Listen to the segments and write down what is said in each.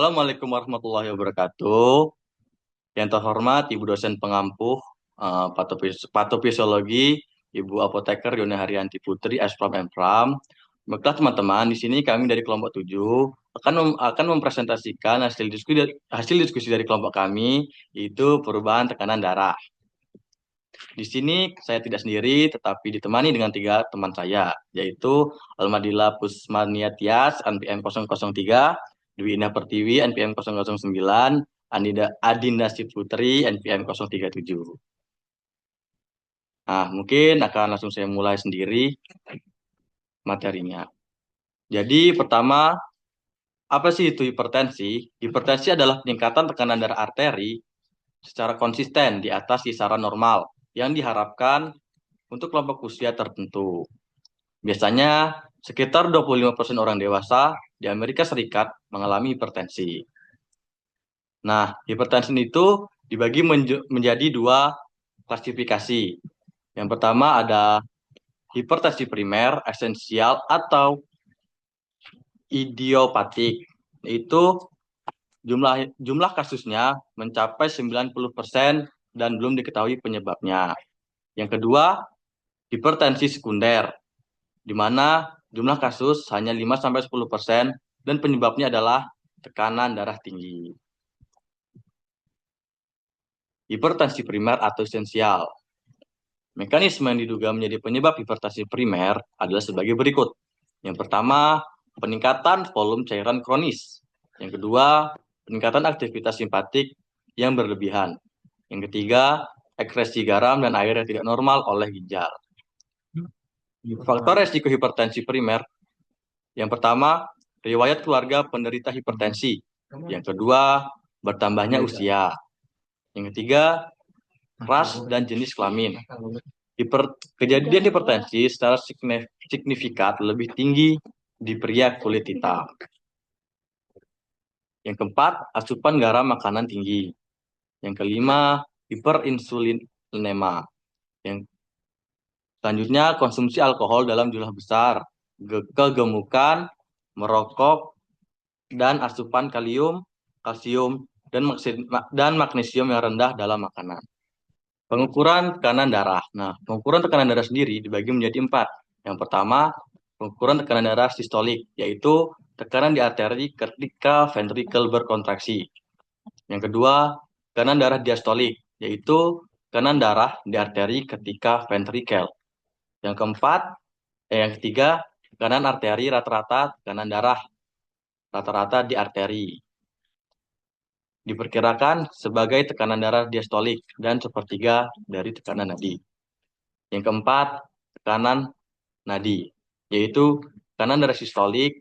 Assalamualaikum warahmatullahi wabarakatuh. Yang terhormat Ibu dosen pengampuh patofisiologi, Ibu Apoteker Yona Haryanti Putri, Aspram Empram. Baiklah teman-teman, di sini kami dari kelompok 7 akan mempresentasikan hasil diskusi dari kelompok kami, yaitu perubahan tekanan darah. Di sini saya tidak sendiri, tetapi ditemani dengan 3 teman saya, yaitu Almadila Pusmania Tias, NPM 003, Dwi Indah Pertiwi, NPM 009, Adinda Putri, NPM 037. Nah, mungkin akan langsung saya mulai sendiri materinya. Jadi, pertama, apa sih itu hipertensi? Hipertensi adalah peningkatan tekanan darah arteri secara konsisten di atas kisaran normal yang diharapkan untuk kelompok usia tertentu. Biasanya sekitar 25% orang dewasa di Amerika Serikat mengalami hipertensi. Nah, hipertensi itu dibagi menjadi 2 klasifikasi. Yang pertama ada hipertensi primer, esensial, atau idiopatik. Itu jumlah kasusnya mencapai 90% dan belum diketahui penyebabnya. Yang kedua, hipertensi sekunder, di mana jumlah kasus hanya 5-10% dan penyebabnya adalah tekanan darah tinggi. Hipertensi primer atau esensial. Mekanisme yang diduga menjadi penyebab hipertensi primer adalah sebagai berikut. Yang pertama, peningkatan volume cairan kronis. Yang kedua, peningkatan aktivitas simpatik yang berlebihan. Yang ketiga, ekskresi garam dan air yang tidak normal oleh ginjal. Faktor resiko hipertensi primer. Yang pertama, riwayat keluarga penderita hipertensi. Yang kedua, bertambahnya usia. Yang ketiga, ras dan jenis kelamin. Kejadian hipertensi secara signifikan lebih tinggi di pria kulit hitam. Yang keempat, asupan garam makanan tinggi. Yang kelima, hiperinsulinema. Yang selanjutnya, konsumsi alkohol dalam jumlah besar, kegemukan, merokok, dan asupan kalium, kalsium, dan magnesium yang rendah dalam makanan. Pengukuran tekanan darah. Nah, pengukuran tekanan darah sendiri dibagi menjadi 4. Yang pertama, pengukuran tekanan darah sistolik, yaitu tekanan di arteri ketika ventrikel berkontraksi. Yang kedua, tekanan darah diastolik, yaitu tekanan darah di arteri ketika ventrikel. Yang ketiga, tekanan arteri rata-rata tekanan darah rata-rata di arteri. Diperkirakan sebagai tekanan darah diastolik dan sepertiga dari tekanan nadi. Yang keempat, tekanan nadi, yaitu tekanan darah sistolik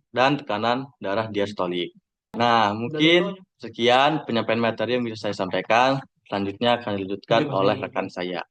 dan tekanan darah diastolik. Nah, mungkin sekian penyampaian materi yang bisa saya sampaikan. Selanjutnya akan dilanjutkan oleh rekan saya.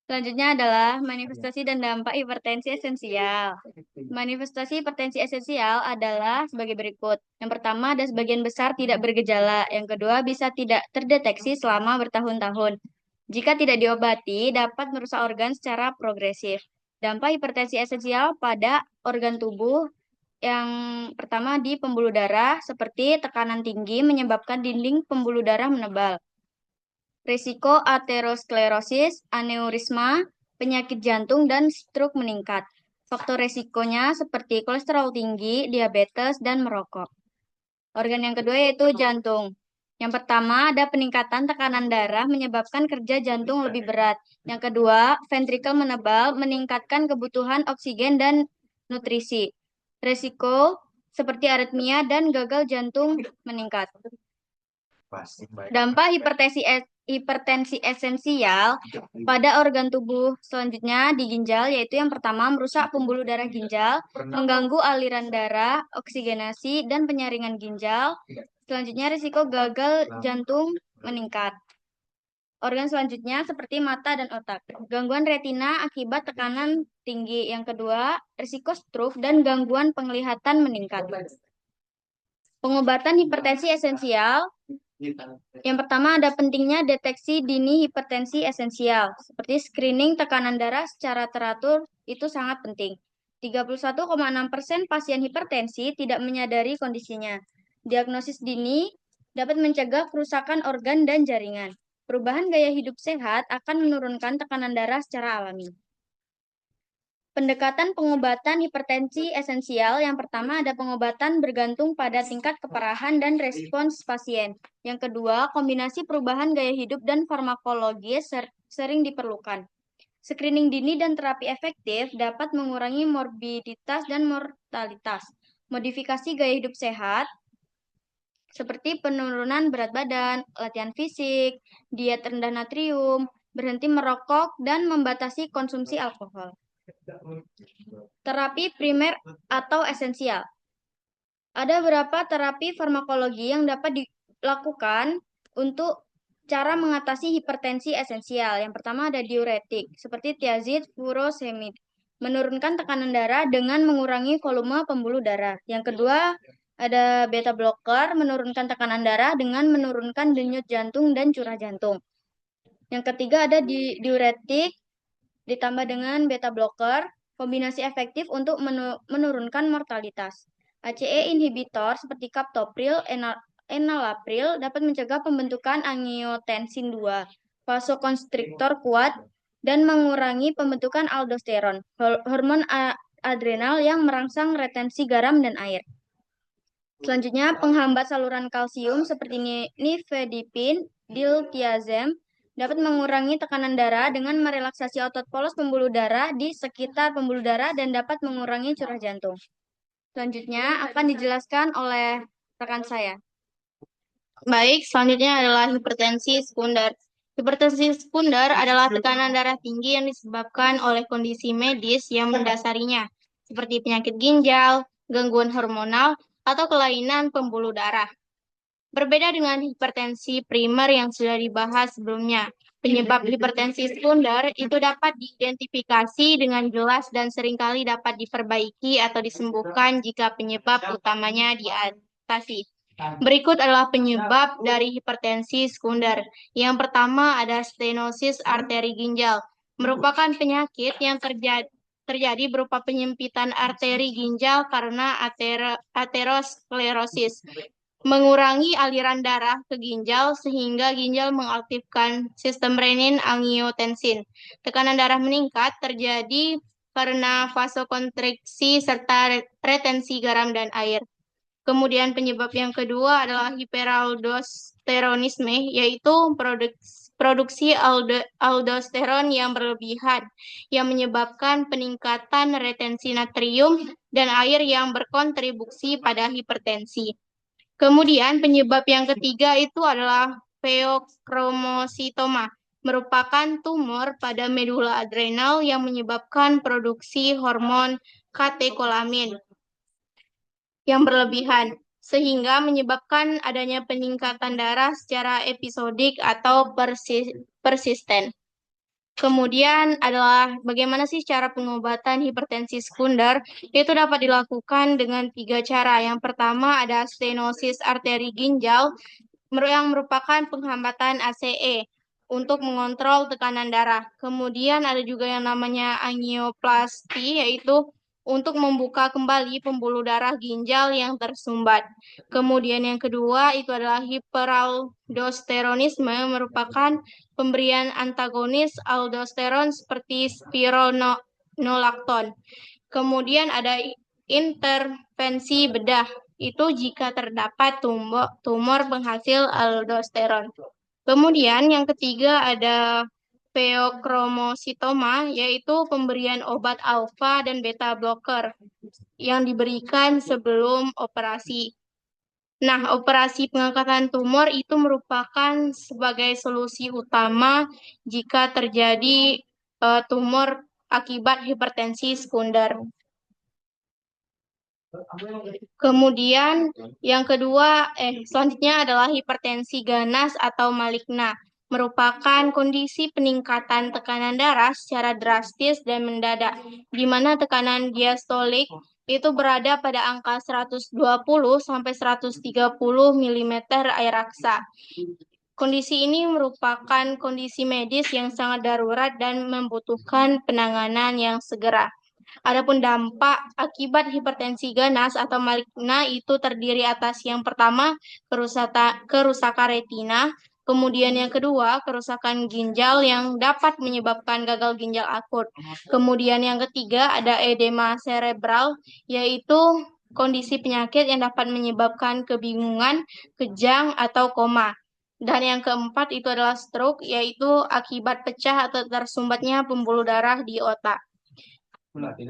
Selanjutnya adalah manifestasi dan dampak hipertensi esensial. Manifestasi hipertensi esensial adalah sebagai berikut. Yang pertama, ada sebagian besar tidak bergejala. Yang kedua, bisa tidak terdeteksi selama bertahun-tahun. Jika tidak diobati, dapat merusak organ secara progresif. Dampak hipertensi esensial pada organ tubuh yang pertama di pembuluh darah, seperti tekanan tinggi menyebabkan dinding pembuluh darah menebal. Risiko aterosklerosis, aneurisma, penyakit jantung, dan stroke meningkat. Faktor risikonya seperti kolesterol tinggi, diabetes, dan merokok. Organ yang kedua yaitu jantung. Yang pertama ada peningkatan tekanan darah menyebabkan kerja jantung lebih berat. Yang kedua, ventrikel menebal meningkatkan kebutuhan oksigen dan nutrisi. Risiko seperti aritmia dan gagal jantung meningkat. Dampak hipertensi esensial pada organ tubuh selanjutnya di ginjal, yaitu yang pertama merusak pembuluh darah ginjal, mengganggu aliran darah, oksigenasi, dan penyaringan ginjal. Selanjutnya risiko gagal jantung meningkat. Organ selanjutnya seperti mata dan otak. Gangguan retina akibat tekanan tinggi. Yang kedua, risiko stroke dan gangguan penglihatan meningkat. Pengobatan hipertensi esensial. Yang pertama ada pentingnya deteksi dini hipertensi esensial. Seperti screening tekanan darah secara teratur itu sangat penting. 31,6% pasien hipertensi tidak menyadari kondisinya. Diagnosis dini dapat mencegah kerusakan organ dan jaringan. Perubahan gaya hidup sehat akan menurunkan tekanan darah secara alami. Pendekatan pengobatan hipertensi esensial. Yang pertama ada pengobatan bergantung pada tingkat keparahan dan respons pasien. Yang kedua, kombinasi perubahan gaya hidup dan farmakologi sering diperlukan. Screening dini dan terapi efektif dapat mengurangi morbiditas dan mortalitas. Modifikasi gaya hidup sehat seperti penurunan berat badan, latihan fisik, diet rendah natrium, berhenti merokok, dan membatasi konsumsi alkohol. Terapi primer atau esensial. Ada beberapa terapi farmakologi yang dapat dilakukan untuk cara mengatasi hipertensi esensial. Yang pertama ada diuretik, seperti thiazid, furosemid, menurunkan tekanan darah dengan mengurangi volume pembuluh darah. Yang kedua ada beta blocker, menurunkan tekanan darah dengan menurunkan denyut jantung dan curah jantung. Yang ketiga ada diuretik ditambah dengan beta blocker, kombinasi efektif untuk menurunkan mortalitas. ACE inhibitor seperti captopril, enalapril dapat mencegah pembentukan angiotensin 2, vasokonstriktor kuat, dan mengurangi pembentukan aldosteron, hormon adrenal yang merangsang retensi garam dan air. Selanjutnya, penghambat saluran kalsium seperti nifedipin, diltiazem dapat mengurangi tekanan darah dengan merelaksasi otot polos pembuluh darah di sekitar pembuluh darah dan dapat mengurangi curah jantung. Selanjutnya akan dijelaskan oleh rekan saya. Baik, selanjutnya adalah hipertensi sekunder. Hipertensi sekunder adalah tekanan darah tinggi yang disebabkan oleh kondisi medis yang mendasarinya, seperti penyakit ginjal, gangguan hormonal, atau kelainan pembuluh darah. Berbeda dengan hipertensi primer yang sudah dibahas sebelumnya, penyebab hipertensi sekunder itu dapat diidentifikasi dengan jelas dan seringkali dapat diperbaiki atau disembuhkan jika penyebab utamanya diatasi. Berikut adalah penyebab dari hipertensi sekunder. Yang pertama ada stenosis arteri ginjal, merupakan penyakit yang terjadi berupa penyempitan arteri ginjal karena aterosklerosis, mengurangi aliran darah ke ginjal sehingga ginjal mengaktifkan sistem renin-angiotensin. Tekanan darah meningkat terjadi karena vasokonstriksi serta retensi garam dan air. Kemudian penyebab yang kedua adalah hiperaldosteronisme, yaitu produksi aldosteron yang berlebihan, yang menyebabkan peningkatan retensi natrium dan air yang berkontribusi pada hipertensi. Kemudian penyebab yang ketiga itu adalah pheochromocytoma, merupakan tumor pada medula adrenal yang menyebabkan produksi hormon katekolamin yang berlebihan, sehingga menyebabkan adanya peningkatan darah secara episodik atau persisten. Kemudian adalah bagaimana sih cara pengobatan hipertensi sekunder? Itu dapat dilakukan dengan 3 cara. Yang pertama ada stenosis arteri ginjal yang merupakan penghambatan ACE untuk mengontrol tekanan darah. Kemudian ada juga yang namanya angioplasti, yaitu untuk membuka kembali pembuluh darah ginjal yang tersumbat. Kemudian yang kedua itu adalah hiperaldosteronisme, merupakan pemberian antagonis aldosteron seperti spironolakton. Kemudian ada intervensi bedah, itu jika terdapat tumor penghasil aldosteron. Kemudian yang ketiga ada pheochromocytoma, yaitu pemberian obat alfa dan beta blocker yang diberikan sebelum operasi. Nah, operasi pengangkatan tumor itu merupakan sebagai solusi utama jika terjadi tumor akibat hipertensi sekunder. Kemudian yang kedua, selanjutnya adalah hipertensi ganas atau maligna, merupakan kondisi peningkatan tekanan darah secara drastis dan mendadak, di mana tekanan diastolik itu berada pada angka 120 sampai 130 mm air raksa. Kondisi ini merupakan kondisi medis yang sangat darurat dan membutuhkan penanganan yang segera. Adapun dampak akibat hipertensi ganas atau maligna itu terdiri atas yang pertama kerusakan retina, kemudian yang kedua kerusakan ginjal yang dapat menyebabkan gagal ginjal akut. Kemudian yang ketiga ada edema cerebral, yaitu kondisi penyakit yang dapat menyebabkan kebingungan, kejang, atau koma. Dan yang keempat itu adalah stroke, yaitu akibat pecah atau tersumbatnya pembuluh darah di otak.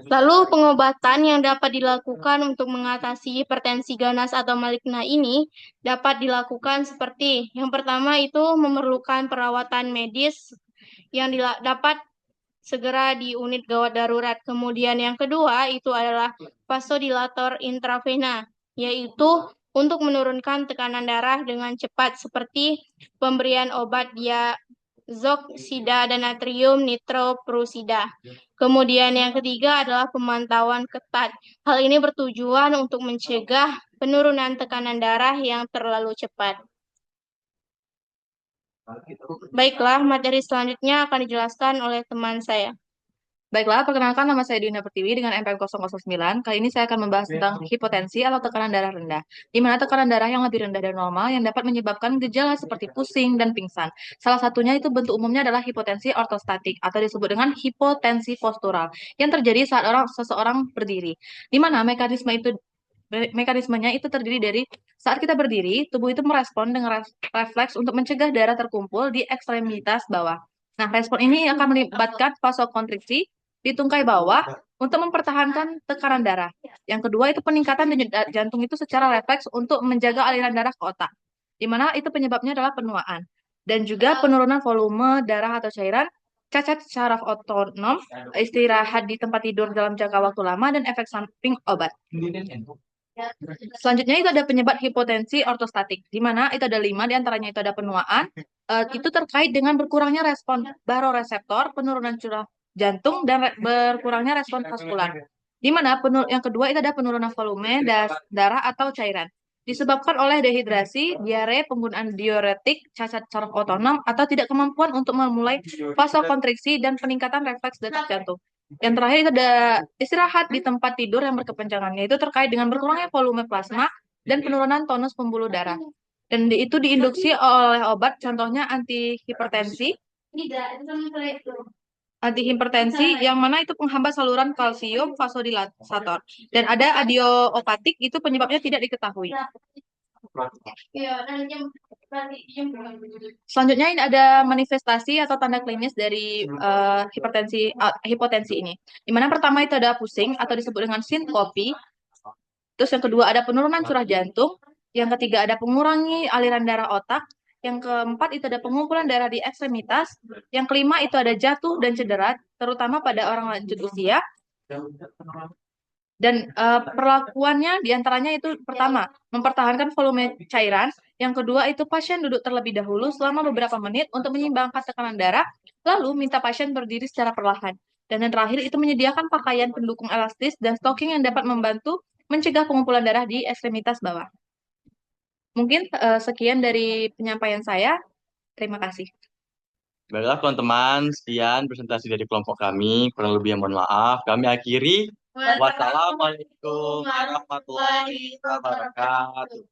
Lalu pengobatan yang dapat dilakukan untuk mengatasi hipertensi ganas atau maligna ini dapat dilakukan seperti yang pertama itu memerlukan perawatan medis yang dapat segera di unit gawat darurat. Kemudian yang kedua itu adalah vasodilator intravena, yaitu untuk menurunkan tekanan darah dengan cepat seperti pemberian obat diazoksida dan natrium nitroprusida. Kemudian yang ketiga adalah pemantauan ketat. Hal ini bertujuan untuk mencegah penurunan tekanan darah yang terlalu cepat. Baiklah, materi selanjutnya akan dijelaskan oleh teman saya. Baiklah, perkenalkan nama saya Dinda Pertiwi dengan NPM 009. Kali ini saya akan membahas tentang hipotensi atau tekanan darah rendah, di mana tekanan darah yang lebih rendah dari normal yang dapat menyebabkan gejala seperti pusing dan pingsan. Salah satunya itu bentuk umumnya adalah hipotensi ortostatik atau disebut dengan hipotensi postural yang terjadi saat seseorang berdiri, di mana mekanismenya itu terdiri dari saat kita berdiri, tubuh itu merespon dengan refleks untuk mencegah darah terkumpul di ekstremitas bawah. Nah, respon ini akan melibatkan vasokonstriksi di tungkai bawah untuk mempertahankan tekanan darah. Yang kedua itu peningkatan denyut jantung itu secara refleks untuk menjaga aliran darah ke otak, di mana itu penyebabnya adalah penuaan. Dan juga penurunan volume darah atau cairan, cacat saraf otonom, istirahat di tempat tidur dalam jangka waktu lama, dan efek samping obat. Selanjutnya itu ada penyebab hipotensi ortostatik, di mana itu ada 5, diantaranya itu ada penuaan, itu terkait dengan berkurangnya respon baroreseptor, penurunan curah jantung, dan berkurangnya respon vaskular. Di mana yang kedua itu ada penurunan volume darah atau cairan, disebabkan oleh dehidrasi, diare, penggunaan diuretik, cacat saraf otonom, atau tidak kemampuan untuk memulai vasokonstriksi dan peningkatan refleks detak jantung. Yang terakhir itu ada istirahat di tempat tidur yang berkepanjangan, yaitu terkait dengan berkurangnya volume plasma dan penurunan tonus pembuluh darah. Dan itu diinduksi oleh obat, contohnya antihipertensi yang mana itu penghambat saluran kalsium vasodilator. Dan ada adiopattik, itu penyebabnya tidak diketahui. Selanjutnya ini ada manifestasi atau tanda klinis dari hipotensi ini. Di mana pertama itu ada pusing atau disebut dengan sinkopi. Terus yang kedua ada penurunan curah jantung. Yang ketiga ada pengurangi aliran darah otak. Yang keempat itu ada pengumpulan darah di ekstremitas. Yang kelima itu ada jatuh dan cedera, terutama pada orang lanjut usia. Dan perlakuannya diantaranya itu pertama, mempertahankan volume cairan. Yang kedua itu pasien duduk terlebih dahulu selama beberapa menit untuk menyeimbangkan tekanan darah, lalu minta pasien berdiri secara perlahan. Dan yang terakhir itu menyediakan pakaian pendukung elastis dan stocking yang dapat membantu mencegah pengumpulan darah di ekstremitas bawah. Mungkin sekian dari penyampaian saya. Terima kasih. Baiklah teman-teman, sekian presentasi dari kelompok kami. Kurang lebih mohon maaf. Kami akhiri. Wassalamualaikum warahmatullahi wabarakatuh.